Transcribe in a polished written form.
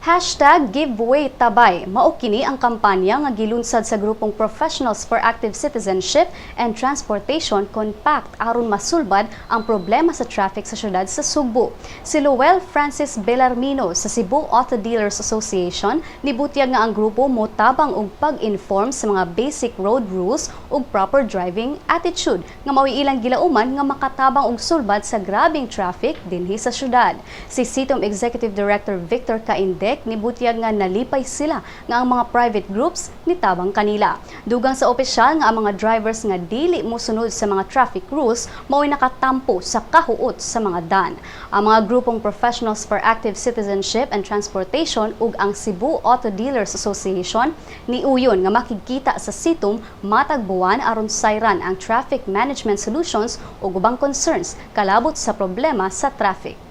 #Giveaway Tabay mao kini ang kampanya nga gilunsad sa grupong Professionals for Active Citizenship and Transportation Compact aron masulbad ang problema sa traffic sa syudad sa Sugbo. Si Lowell Francis Belarmino sa Cebu Auto Dealers Association nibutyag nga ang grupo motabang og pag-inform sa mga basic road rules ug proper driving attitude nga mao'y ilang gilauman nga makatabang og sulbad sa grabing traffic dinhi sa syudad. Si CITOM Executive Director Victor Caindec nibutyag nga nalipay sila nga ang mga private groups nitabang kanila. Dugang sa opisyal nga ang mga drivers nga dili mosunod sa mga traffic rules mao'y nakatampo sa kahuot sa mga dan. Ang mga grupong Professionals for Active Citizenship and Transportation ug ang Cebu Auto Dealers Association niuyon nga makikita sa CITOM matag buwan aron sayran ang traffic management solutions ug ubang concerns kalabot sa problema sa traffic.